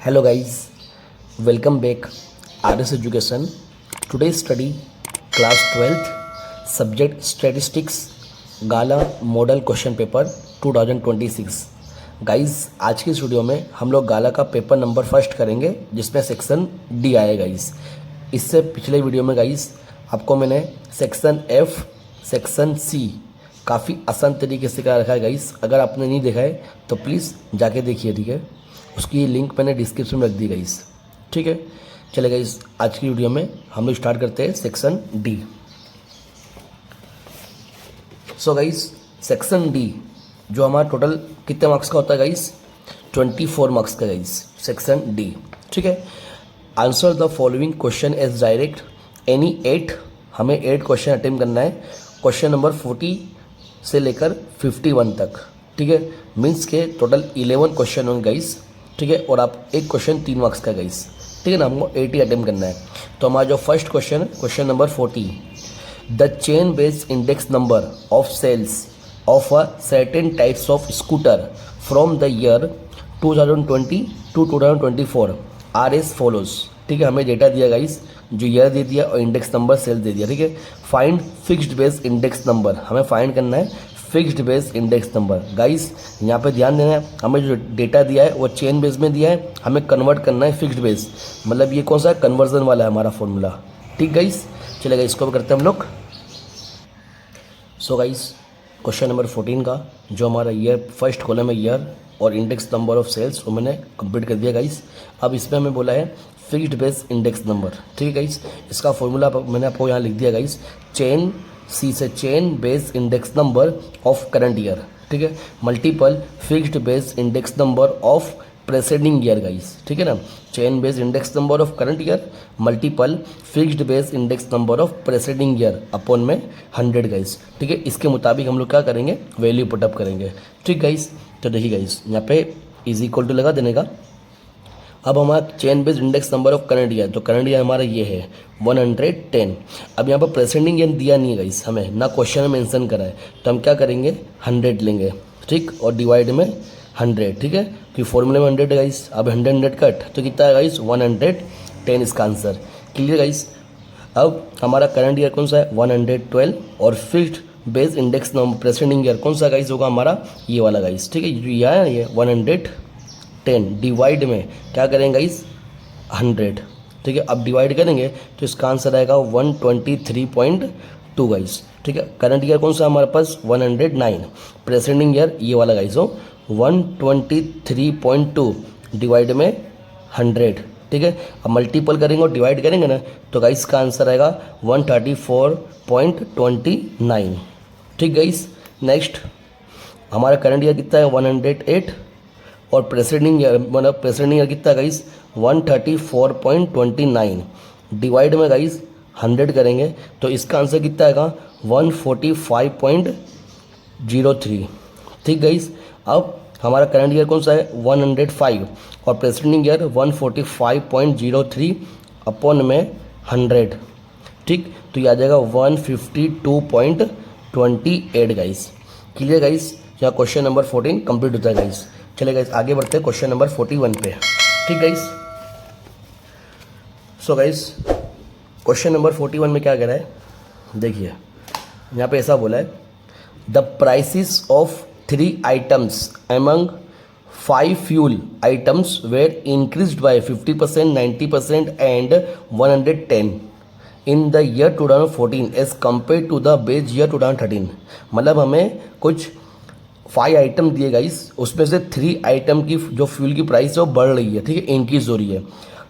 Hello guys, welcome back RS Education. Today's study class 12th subject statistics गाला model question paper 2026। Guys आज की इस video में हम लोग गाला का पेपर नंबर फर्स्ट करेंगे जिसमें सेक्शन डी आएगा गाइस। इससे पिछले वीडियो में गाइस आपको मैंने सेक्शन एफ सेक्शन सी काफ़ी आसान तरीके से करा रखा है गाइस। अगर आपने नहीं देखा है तो प्लीज़ जाके देखिए, ठीक है। उसकी लिंक मैंने डिस्क्रिप्शन में रख दी गाइस, ठीक है। चले गाइस आज की वीडियो में हम लोग स्टार्ट करते हैं section D. So guys section D जो हमारा टोटल कितने मार्क्स का होता है गाइस, 24 मार्क्स का गाइस सेक्शन डी, ठीक है। Answer the following question as directed any 8, हमें 8 क्वेश्चन अटेम्प्ट करना है। क्वेश्चन नंबर 40 से लेकर 51 तक, ठीक है। मीन्स के टोटल 11 क्वेश्चन होंगे गाइस, ठीक है। और आप एक क्वेश्चन 3 मार्क्स का गाइस, ठीक है ना। हमको 80 अटेम्प्ट करना है। तो हमारा जो first question, question number 40, the chain based index number of sales of a certain types of scooter from the year 2020 to 2024 are as follows, ठीक है। हमें डेटा दिया गाइस, जो ईयर दे दिया और इंडेक्स नंबर सेल दे दिया, ठीक है। Find fixed base index number, हमें फाइंड करना है fixed base index number. Guys यहाँ पे ध्यान देना है, हमें जो डेटा दिया है वो चेन बेस में दिया है, हमें कन्वर्ट करना है फिक्स्ड बेस, मतलब ये कौन सा कन्वर्जन वाला है हमारा फॉर्मूला, ठीक गाइस। चलेगा इसको भी करते हैं हम लोग। सो गाइस क्वेश्चन नंबर 14 का जो हमारा ईयर फर्स्ट कॉलम है ईयर और इंडेक्स नंबर ऑफ सेल्स, वो मैंने कंप्लीट कर दिया गाइस। अब इसमें हमें बोला है फिक्स्ड बेस इंडेक्स नंबर, ठीक है गाइस। इसका फॉर्मूला मैंने आपको यहाँ लिख दिया गाइस, चेन सी से chain base index number of current year, ठीक है, multiple fixed base index number of preceding year guys, ठीक है ना। Chain base index number of current year multiple fixed base index number of preceding year upon में 100 guys, ठीक है। इसके मुताबिक हम लोग क्या करेंगे, वैल्यू पुटअप करेंगे, ठीक गाइस। तो देखिए गाइस यहाँ पे इज इक्वल टू लगा देने का। अब हमारा chain based index number of current year, तो करंट ईयर हमारा ये है 110। अब यहाँ पर प्रेसेंडिंग ईयर दिया नहीं है गाइस, हमें ना क्वेश्चन में मेंशन करा है, तो हम क्या करेंगे 100 लेंगे, ठीक, और डिवाइड में 100, ठीक है, क्योंकि फॉर्मूले में 100 गाइस। अब 100 कट तो कितना है गाइस 110 इसका आंसर, क्लियर गाइस। अब हमारा करंट ईयर कौन सा है 112 और fixed base index number preceding year कौन सा गाइस होगा हमारा ये वाला गाइस, ठीक है। ये है ये 110 डिवाइड में क्या करेंगे गाइस 100, ठीक है। अब डिवाइड करेंगे तो इसका आंसर आएगा 123.2 गाइस, ठीक है। करंट ईयर कौन सा हमारे पास 109, प्रेसेंडिंग ईयर ये वाला गाइस हो 123.2 डिवाइड में 100, ठीक है। अब मल्टीपल करेंगे और डिवाइड करेंगे ना तो गाइस का आंसर आएगा 134.29, ठीक गाइस। नेक्स्ट हमारा करंट ईयर कितना है 108 और प्रेसेडिंग ईयर मतलब प्रेसेडिंग ईयर कितना गाइस 134.29 डिवाइड में गाइस 100 करेंगे तो इसका आंसर कितना आएगा 145.03, ठीक गाइस। अब हमारा करंट ईयर कौन सा है 105 और प्रेसेडिंग ईयर 145.03 अपॉन में 100, ठीक, तो ये आ जाएगा 152.28 गाइस, क्लियर गाइस। यहाँ क्वेश्चन नंबर 14 कंप्लीट होता है गाइस। चले गाइस आगे बढ़ते हैं क्वेश्चन नंबर 41 पे, ठीक guys. So guys question number 41 में क्या कह रहा है, देखिए यहाँ पे ऐसा बोला है, the prices of 3 items among 5 fuel items were increased by 50%, 90% and 110 in the year 2014 as compare to the base year 2013। मतलब हमें कुछ 5 आइटम दिए गाइस, उसमें से 3 आइटम की जो फ्यूल की प्राइस है वो बढ़ रही है, ठीक है, इंक्रीज हो रही है।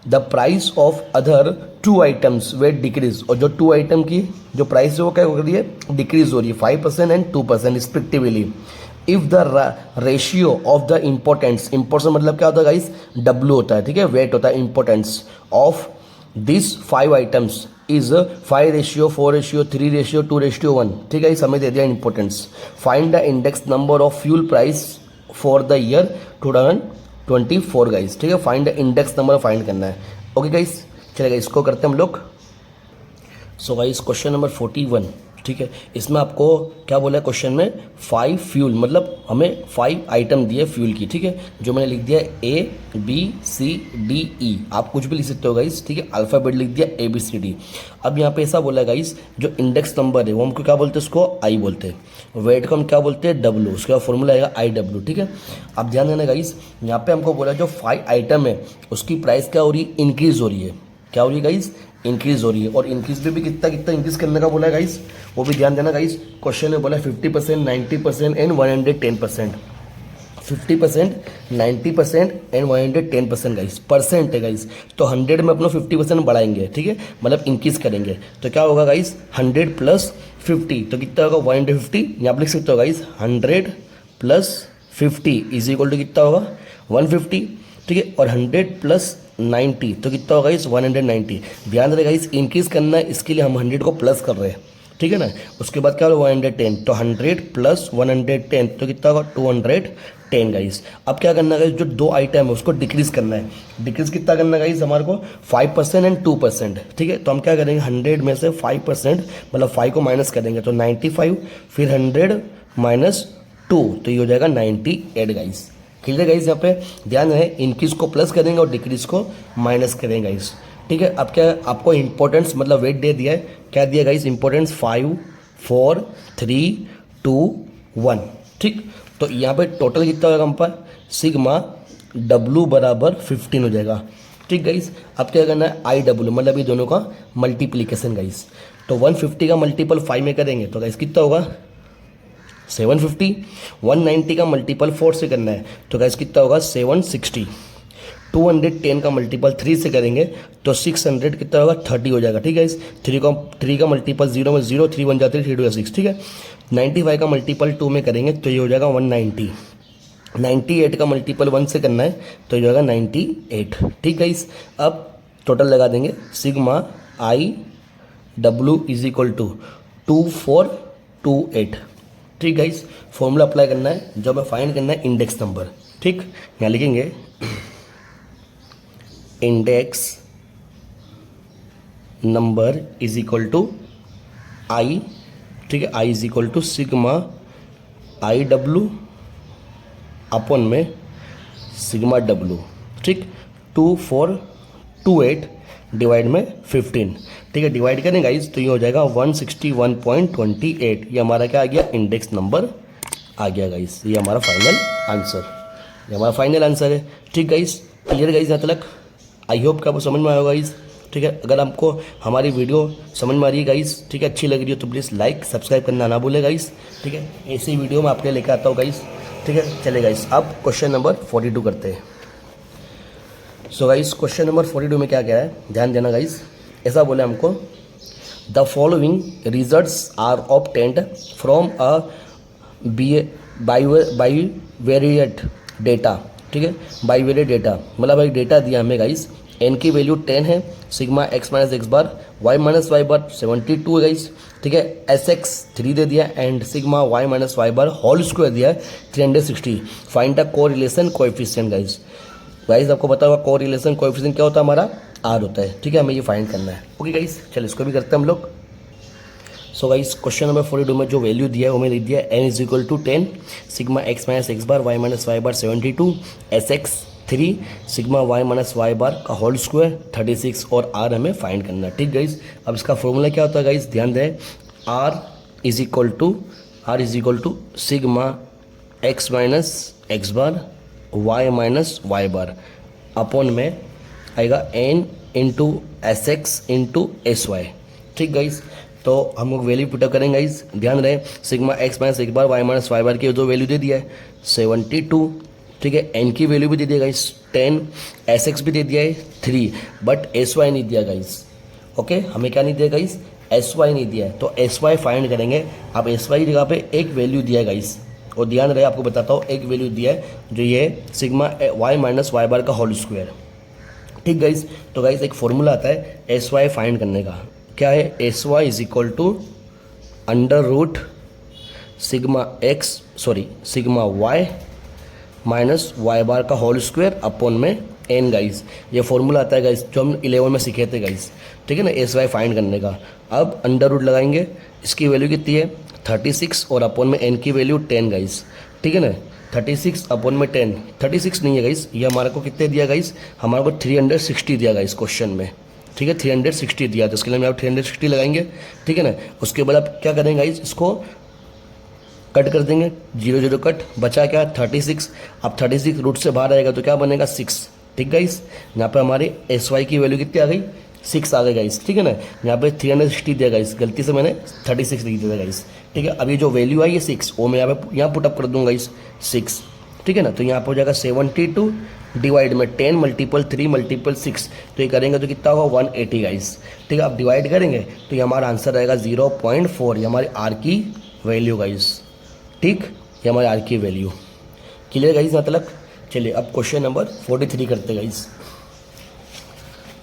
The price of other 2 items way decrease, और जो 2 आइटम की जो प्राइस है वो क्या हो रही है डिक्रीज हो रही है 5% and 2% respectively. If the ratio of the importance, importance मतलब क्या होता है गाइस W होता है, ठीक है, वेट होता है importance of this 5 items is 5:4:3:2:1, ठीक है। इस हमें दे दिया importance. Find the index number of fuel price for the year 2024 guys, ठीक है। Find the index number find करना है, ओके गाइस। चलेगा इसको करते हैं हम लोग। सो गाइस क्वेश्चन नंबर 41 ठीक है। इसमें आपको क्या बोला है क्वेश्चन में, 5 फ्यूल, मतलब हमें 5 आइटम दिए फ्यूल की, ठीक है, जो मैंने लिख दिया ABCDE, आप कुछ भी लिख सकते हो गाइस, ठीक है, अल्फ़ाबेट लिख दिया ABCD। अब यहाँ पे ऐसा बोला है गाइस, जो इंडेक्स नंबर है वो हमको क्या बोलते हैं, उसको आई बोलते हैं, वेट को हम क्या बोलते हैं, W, उसका फॉर्मूला आएगा IW, ठीक है। अब ध्यान देना गाइस, यहाँ पे हमको बोला जो 5 आइटम है उसकी प्राइस क्या हो रही है, इंक्रीज हो रही है, क्या हो रही है गाइस, इंक्रीज हो रही है। और इंक्रीज भी कितना कितना इंक्रीज करने का बोला है गाइस, वो भी ध्यान देना गाइस, क्वेश्चन में बोला है 50%, 90% एंड 110%, 50%, 90% एंड 110% गाइस, परसेंट है गाइस, तो 100 में अपना 50% बढ़ाएंगे, ठीक है, मतलब इंक्रीज करेंगे, तो क्या होगा गाइस 100 प्लस 50, तो कितना होगा 150, यहाँ आप लिख सकते हो guys 100 plus 50 is equal to कितना होगा 150, ठीक है, और 100 प्लस 90 तो कितना होगा इस 190। ध्यान रखिएगा इस इंक्रीज करना है, इसके लिए हम 100 को प्लस कर रहे हैं, ठीक है ना। उसके बाद क्या होगा 110, तो 100 प्लस 110 तो कितना होगा 210 गाइस। अब क्या करना है गाइस, जो 2 आइटम है उसको डिक्रीज करना है, डिक्रीज कितना करना है गाइस हमारे को 5% एंड 2%, ठीक है। तो हम क्या करेंगे 100 में से 5%, मतलब 5 को माइनस करेंगे तो 95, फिर 100 माइनस 2 तो ये हो जाएगा 98 गाइस। क्लियर है गाइस, यहाँ पे ध्यान रहे, इंक्रीज को प्लस करेंगे और डिक्रीज को माइनस करेंगे गाइस, ठीक है। अब क्या आपको इंपॉर्टेंस मतलब वेट दे दिया है, क्या दिया गाइस इंपॉर्टेंस 5 4 3 2 1, ठीक। तो यहाँ पे टोटल कितना होगा हम पर, सिग्मा W बराबर 15 हो जाएगा, ठीक गाइस। अब क्या करना है IW, मतलब ये दोनों का मल्टीप्लीकेशन गाइस, तो 150 का मल्टीपल 5 में करेंगे तो गाइस कितना होगा 750, 190 का मल्टीपल 4 से करना है तो गाइस कितना होगा 760, 210 का मल्टीपल 3 से करेंगे तो 600 कितना होगा 30 हो जाएगा, ठीक है। इस 3 का मल्टीपल 0 में 0, 3 बन जाते हैं, 3 2 6, ठीक है। 95 का मल्टीपल 2 में करेंगे तो ये हो जाएगा 190, 98 का मल्टीपल 1 से करना है तो ये हो जाएगा 98, ठीक है। इस अब टोटल लगा देंगे, sigma IW is equal to 2428, ठीक गाइस। फॉर्मूला अप्लाई करना है, जब हमें फाइंड करना है इंडेक्स नंबर, ठीक, यहाँ लिखेंगे index number is equal to I, ठीक है, I is equal to sigma IW upon में सिग्मा W, ठीक, 2428 डिवाइड में 15, ठीक है, डिवाइड करें गाइस तो ये हो जाएगा 161.28, ये हमारा क्या आ गया इंडेक्स नंबर आ गया गाइस, ये हमारा फाइनल आंसर, ये हमारा फाइनल आंसर है, ठीक गाइस। क्लियर गाइस यहाँ तक, आई होप कि आपको समझ में आएगा गाइस, ठीक है। अगर आपको हमारी वीडियो समझ में आ रही है गाइस, ठीक है, अच्छी लग रही हो तो प्लीज़ लाइक सब्सक्राइब करना ना भूले गाइस, ठीक है। ऐसी वीडियो मैं आपके लिए लेकर आता हूँ गाइस, ठीक है। चले गाइस अब क्वेश्चन नंबर 42 करते हैं। सो गाइस क्वेश्चन नंबर 42 में क्या क्या है, ध्यान देना गाइस। ऐसा बोले हमको, the following results are obtained from a bivariate data, ठीक है, बाइवेरिएट डेटा मतलब एक डेटा दिया हमें गाइस, n की वैल्यू 10 है, sigma x minus x bar y minus Y bar 72 है गाइस, ठीक है, sx 3 दे दिया and sigma y minus Y bar whole square दिया है 360। Find the correlation coefficient guys, guys आपको पता होगा कोरिलेशन कोएफिशिएंट क्या होता है, हमारा R होता है, ठीक है, हमें ये फाइंड करना है। ओके गाइस, चलो इसको भी करते हैं हम लोग। सो गाइस क्वेश्चन नंबर 42 में जो वैल्यू दिया है वो मैंने लिख दिया n is equal to 10, sigma x minus x bar y minus Y bar 72, sx 3, sigma y minus Y bar का होल स्क्वायर 36 और r हमें फाइंड करना है, ठीक गाइस। अब इसका फॉर्मूला क्या होता है गाइस, ध्यान दें, r is equal to sigma x minus x bar y minus Y bar upon में आएगा n into s x into s y, ठीक गाइस। तो हम लोग वैल्यू पुटअप करेंगे गाइस, ध्यान रहे, सिग्मा x माइनस एक बार y माइनस वाई बार की जो वैल्यू दे दिया है 72, ठीक है, n की वैल्यू भी दे दिया गाइस 10, sx भी दे दिया है 3, बट sy नहीं दिया गाइस। ओके, हमें क्या नहीं दिया गाइस, sy नहीं दिया है, तो sy फाइंड करेंगे। अब sy की जगह पे एक वैल्यू दिया है गाइस, और ध्यान रहे आपको बताता हूँ, एक वैल्यू दिया है जो ये sigma y minus Y bar का होल स्क्वायर, ठीक गाइस। तो गाइस एक फॉर्मूला आता है sy फाइंड करने का, क्या है, sy is equal to under root sigma y minus Y bar का होल स्क्वायर अपॉन में एन गाइस, ये फॉर्मूला आता है गाइस जो हम 11 में सीखे थे गाइस, ठीक है ना, एस वाई फाइंड करने का। अब अंडर रूट लगाएंगे, इसकी वैल्यू कितनी है 36 और अपॉन में एन की वैल्यू 10 गाइस, ठीक है ना। 36 अपॉन में 10, 36 नहीं है गाइस, ये हमारे को कितने दिया गाइस, हमारे को 360 दिया गाइस क्वेश्चन में, ठीक है 360 दिया, तो इसके लिए हम यहाँ 360 लगाएंगे, ठीक है ना। उसके बाद आप क्या करेंगे गाइस, इसको कट कर देंगे, 0 0 कट, बचा क्या 36। अब 36 रूट से बाहर आएगा तो क्या बनेगा 6, ठीक गाइस। यहाँ पे हमारे एस वाई की वैल्यू कितनी आ गई 6 आ गई गाइस, ठीक है ना। यहाँ पे 360 दिया गाइस, गलती से मैंने 36 लिख दिया गाइस, ठीक है। अब ये जो वैल्यू आई है 6, वो मैं यहाँ पुटअप कर दूंगा गाइस 6, ठीक है ना। तो यहाँ पर हो जाएगा 72 डिवाइड में 10 मल्टीपल 3 मल्टीपल 6, तो ये करेंगे तो कितना होगा 180 गाइस, ठीक है। अब डिवाइड करेंगे तो ये हमारा आंसर आएगा 0.4, ये हमारी आर की वैल्यू गाइस, ठीक, ये हमारे आर की वैल्यू। क्लियर गाइस यहाँ तक। चलिए अब क्वेश्चन नंबर 43 करते guys.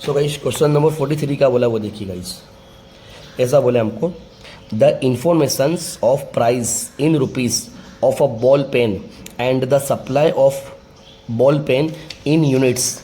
So guys question number 43 क्या बोला वो देखिए गाइस, ऐसा बोले हमको, the informations of price in rupees of a ball pen and the supply of ball pen in units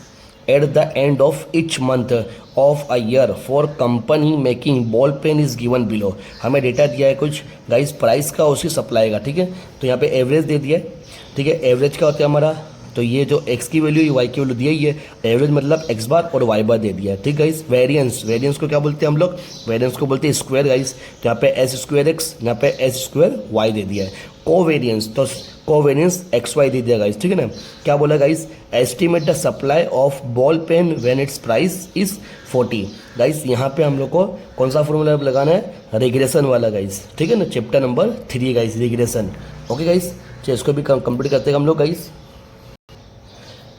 at the end of each month of a year for company making ball pen is given below. हमें data दिया है कुछ guys price का, उसकी supply का, ठीक है। तो यहाँ पे एवरेज दे दिया है, ठीक है। एवरेज क्या होता है हमारा, तो ये जो x की वैल्यू y की वैल्यू दी है, ये एवरेज मतलब x बार और y बार दे दिया है, ठीक गाइस। वेरिएंस, वेरिएंस को क्या बोलते हैं हम लोग, वेरिएंस को बोलते हैं स्क्वायर गाइस। तो यहाँ पे एस स्क्वायर एक्स, यहाँ पे एस स्क्वायर वाई दे दिया है। कोवेरियंस, तो कोवेरियंस एक्स वाई दे दिया गाइस, ठीक है ना। क्या बोला guys, estimate the supply of ball pen when its price is 40 guys. यहाँ पे हम लोग को कौन सा फॉर्मूला लगाना है, रिग्रेशन वाला गाइस, ठीक है ना। Chapter number 3 guys, regression. Okay guys, चलिए इसको भी कंप्लीट करते हैं हम लोग guys.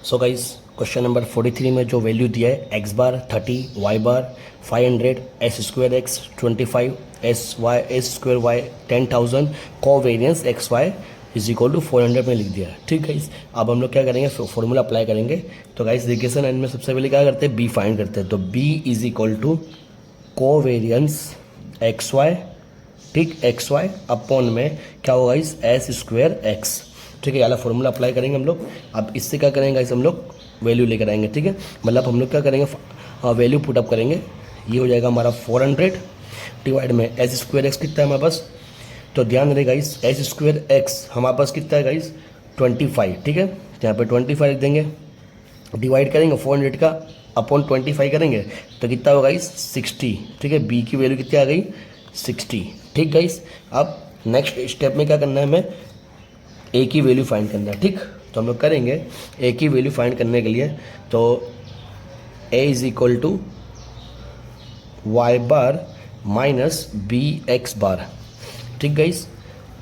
So guys question number 43 में जो वैल्यू दिया है x bar 30, y bar 500, s square x 25, s square y 10,000, covariance x y is equal to 400 में लिख दिया है, ठीक गाइस। अब हम लोग क्या करेंगे, फॉर्मूला अप्लाई करेंगे। तो गाइस रिग्रेशन एंड में सबसे पहले क्या करते हैं, बी फाइंड करते हैं। तो B is equal to covariance x y, ठीक, एक्स वाई अपॉन में क्या होगा इस एस स्क्वायर एक्स, ठीक है। वाला फॉर्मूला अप्लाई करेंगे हम लोग। अब इससे क्या करेंगे गाइस, हम लोग वैल्यू लेकर आएंगे, ठीक है। मतलब हम लोग क्या करेंगे, वैल्यू पुटअप करेंगे। ये हो जाएगा हमारा 400 डिवाइड में एस स्क्वायर एक्स कितना है हमारे पास, तो ध्यान रहे गाइस एस स्क्वायर एक्स हमारे पास कितना है गाइस 25, ठीक है। तो यहाँ पे 25 लिख देंगे, डिवाइड करेंगे 400 का अपॉन 25 करेंगे तो कितना होगा गाइस 60, ठीक है। बी की वैल्यू कितनी आ गई 60, ठीक गाइस। अब नेक्स्ट स्टेप में क्या करना है, हमें ए की वैल्यू फाइंड करना है, ठीक। तो हम लोग करेंगे ए की वैल्यू फाइंड करने के लिए, तो A is equal to Y bar minus B X bar, ठीक गाइस।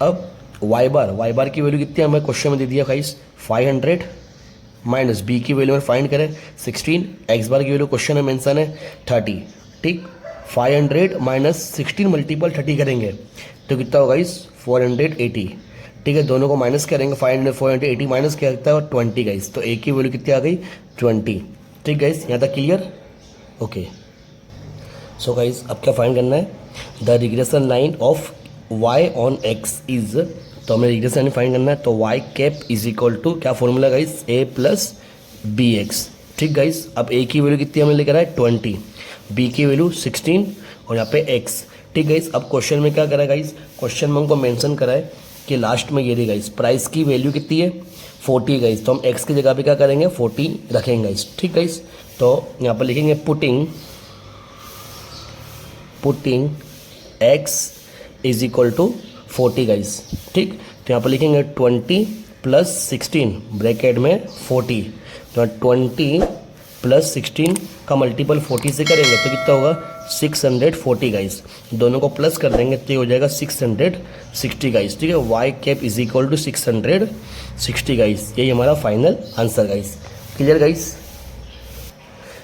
अब वाई बार की वैल्यू कितनी है हमें क्वेश्चन में दे दिया गाइस 500 माइनस बी की वैल्यू में फाइंड करें 16, एक्स बार की वैल्यू क्वेश्चन में मेंशन है 30, ठीक। 500 माइनस 16 मल्टीपल 30 करेंगे तो कितना होगा इस 480, ठीक है। दोनों को माइनस करेंगे 500 480 माइनस क्या लगता है 20 गाइस, तो ए की वैल्यू कितनी आ गई 20, ठीक गाइस। यहाँ तक क्लियर, ओके। सो गाइस अब क्या फाइंड करना है, the regression line of y on x is, तो हमें रिग्रेशन लाइन फाइंड करना है। तो y cap is equal to क्या formula guys a plus B X, ठीक गाइस। अब a की वैल्यू कितनी हमें लेकर आए 20, b की वैल्यू 16 और यहाँ पे x, ठीक गाइस। अब क्वेश्चन में क्या करा गाइस, क्वेश्चन में हमको मेंशन करा है कि लास्ट में ये रही गाइस प्राइस की वैल्यू कितनी है 40 गाइस, तो हम x की जगह पे क्या करेंगे 40 रखेंगे गाइस, ठीक गाइस। तो यहाँ पर लिखेंगे putting x is equal to 40 guys, ठीक। तो यहाँ पर लिखेंगे 20 प्लस 16 ब्रैकेट में 40, तो 20 प्लस 16 का मल्टीपल 40 से करेंगे तो कितना होगा 640 गाइस। दोनों को प्लस कर देंगे तो ये हो जाएगा 660 गाइस, ठीक है। Y cap is equal to 660 guys, यही हमारा final answer guys. Clear guys.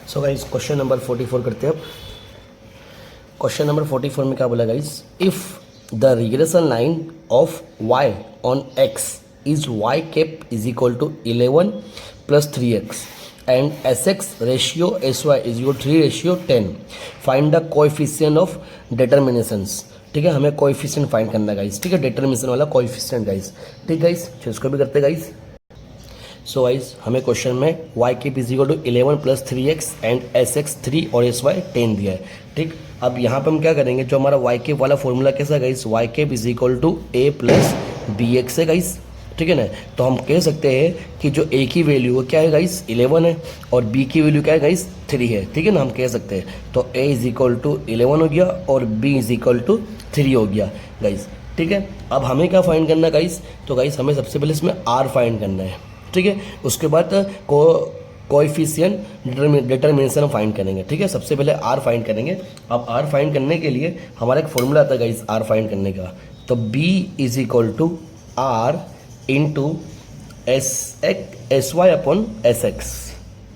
So guys question number 44 करते हैं अब। क्वेश्चन नंबर 44 में क्या बोला guys, if the regression line of y on x is y cap is equal to 11 plus 3x and sx ratio sy is equal 3:10, find the coefficient of determinations, ठीक है। हमें coefficient find करना guys, ठीक है, determination वाला coefficient guys, ठीक guys. इसको भी करते गाइस। सो गाइस हमें क्वेश्चन में y cap is equal to 11 plus 3x and s x 3 और एस वाई 10 दिया है। ठीक, अब यहाँ पे हम क्या करेंगे, जो हमारा वाई केप वाला फॉर्मूला कैसा है guys, y cap is equal to A plus B x है गाइस। ठीक है ना, तो हम कह सकते हैं कि जो ए की वैल्यू क्या है गाइस 11 है और बी की वैल्यू क्या है गाइस 3 है। ठीक है ना, हम कह सकते हैं तो ए इज इक्वल टू 11 हो गया और बी इज इक्वल टू 3 हो गया गाइस। ठीक है, अब हमें क्या फाइंड करना है गाइस, तो गाइस हमें सबसे पहले इसमें आर फाइंड करना है। ठीक है, उसके बाद कोएफिशिएंट डिटर्मिनेशन फाइंड करेंगे। ठीक है, सबसे पहले आर फाइंड करेंगे। अब आर फाइंड करने के लिए हमारा एक फॉर्मूला आता है गाइस आर फाइंड करने का, तो B is equal to r into s y upon s x.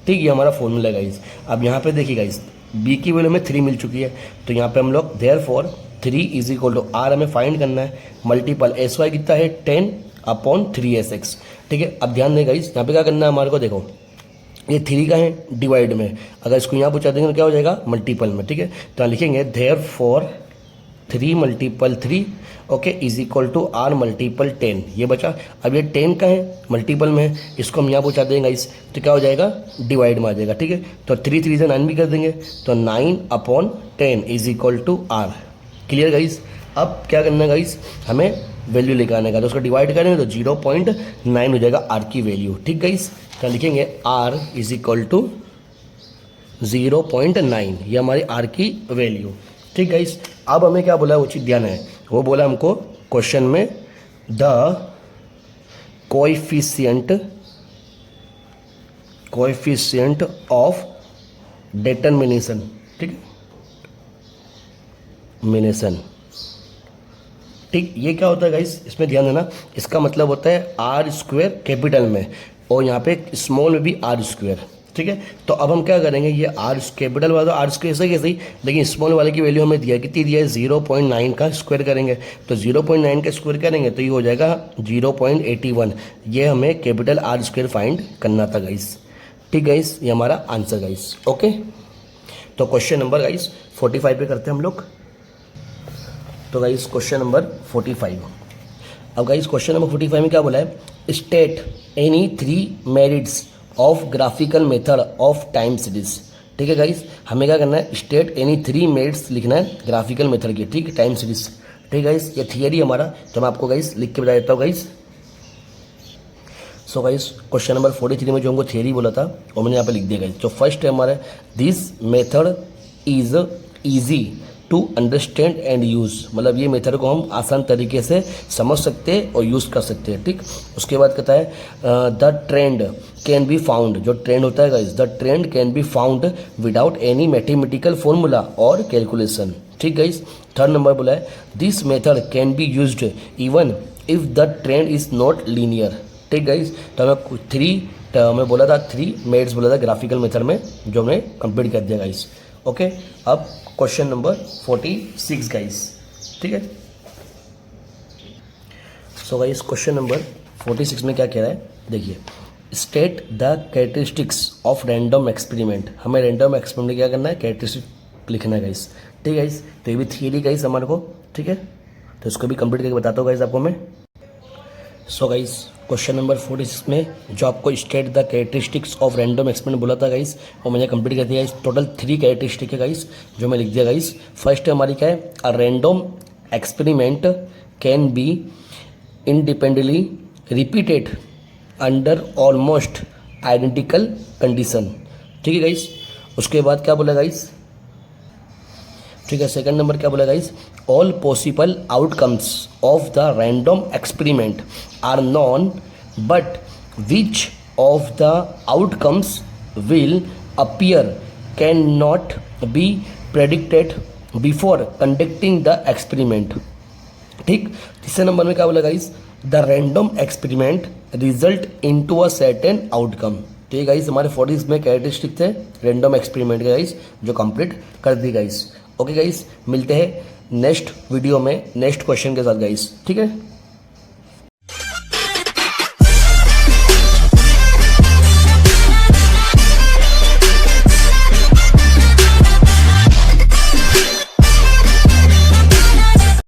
ठीक, ये हमारा फॉर्मूला है गाइस। अब यहाँ पे देखिए गाइस बी की वैल्यू में 3 मिल चुकी है, तो यहाँ पे हम लोग therefore 3 is equal to r हमें फाइंड करना है, मल्टीपल एस वाई कितना है 10 अपॉन 3 एस एक्स। ठीक है, अब ध्यान दें गाइस यहाँ पे क्या करना है हमारे को, देखो ये 3 का है डिवाइड में, अगर इसको यहाँ पूछा देंगे तो क्या हो जाएगा मल्टीपल में। ठीक है, तो यहाँ लिखेंगे therefore 3 multiple 3 okay is equal to r multiple 10, ये बचा। अब ये 10 का है मल्टीपल में है, इसको हम यहाँ पहुँचा देंगे इस, तो क्या हो जाएगा डिवाइड में आ जाएगा। ठीक है, तो 3 3 से 9 भी कर देंगे, तो 9 upon 10 is equal to r. Clear guys, अब क्या करना है गाइस, हमें वैल्यू लेकर आने का, तो उसको डिवाइड करेंगे तो 0.9 हो जाएगा आर की वैल्यू। ठीक गाइस, तो लिखेंगे आर इज इक्वल टू 0.9, ये हमारी आर की वैल्यू। ठीक गाइस, अब हमें क्या बोला वो चीज़ ध्यान है, वो बोला हमको क्वेश्चन में द कोएफिशिएंट ऑफ डिटर्मिनेशन। ठीक है, मिनेशन। ठीक, ये क्या होता है गाइस, इसमें ध्यान देना, इसका मतलब होता है आर स्क्वायर कैपिटल में और यहाँ पे स्मॉल में भी आर स्क्वायर। ठीक है, तो अब हम क्या करेंगे, ये आर कैपिटल वाला आर स्क्वायर ऐसा कैसे ही, लेकिन स्मॉल वाले की वैल्यू हमें दिया कितनी दिया है 0.9 का स्क्वायर करेंगे, तो 0.9 का स्क्वायर करेंगे तो ये हो जाएगा 0.81। ये हमें कैपिटल आर स्क्वायर फाइंड करना था गाइस। ठीक गाइस, ये हमारा आंसर गाइस। ओके, तो क्वेश्चन नंबर गाइस 45 पे करते हैं हम लोग। तो गाइस क्वेश्चन नंबर 45। अब गाइस क्वेश्चन नंबर 45 में क्या बोला है, state any 3 merits of graphical method of time series. ठीक है गाइस, हमें क्या करना है, स्टेट एनी 3 मेरिट्स लिखना है ग्राफिकल मेथड की। ठीक, टाइम सीरीज। ठीक गाइस, ये थियरी हमारा, तो मैं आपको गाइस लिख के बता देता हूँ guys. So guys question number 43 में जो हमको थियरी बोला था वो मैंने यहाँ पे लिख दिया गाइस। जो फर्स्ट है हमारा, this method is easy to understand and use, मतलब ये मेथड को हम आसान तरीके से समझ सकते हैं और यूज़ कर सकते हैं। ठीक, उसके बाद कहता है the trend can be found, जो ट्रेंड होता है guys, the trend can be found without any mathematical formula और कैलकुलेशन। ठीक गाइस, थर्ड नंबर बोला है this method can be used even if the trend is not linear. ठीक guys, तो हमें 3 हमें बोला था 3 मेथड्स बोला था ग्राफिकल मेथड में, जो हमने कंप्लीट कर दिया गाइस। ओके, अब क्वेश्चन नंबर 46 गाइस। ठीक है, सो गाइस क्वेश्चन नंबर 46 में क्या कह रहा है, देखिए state the characteristics of random experiment. हमें रैंडम एक्सपेरिमेंट क्या करना है, कैरेक्टरिस्टिक लिखना है गाइस। ठीक है गाइस, तो ये भी थियरी गाइस हमारे को। ठीक है, तो इसको भी कंप्लीट करके बताता हूँ गाइस आपको मैं। सो गाइस क्वेश्चन नंबर 46 में जो आपको state the characteristics of random experiment बोला था गाइस, वो मैंने कंप्लीट कर दिया गाइस। टोटल 3 कैरेक्टरिस्टिक है गाइस जो मैं लिख दिया गाइस। फर्स्ट है हमारी क्या है, a random experiment can be independently repeated under almost identical condition. ठीक है गाइस, उसके बाद क्या बोला गाइस, ठीक है सेकंड नंबर क्या बोला guys, all possible outcomes of the random experiment are known but which of the outcomes will appear can not be predicted before conducting the experiment. ठीक, तीसरे नंबर में क्या बोला guys, the random experiment result into a certain outcome. ठीक है guys, हमारे 40 में कैरेक्टरिस्टिक थे रैंडम एक्सपेरिमेंट के गाइस, जो कंप्लीट कर दी गाइस। ओके गाइस, मिलते हैं नेक्स्ट वीडियो में नेक्स्ट क्वेश्चन के साथ गाइस। ठीक है।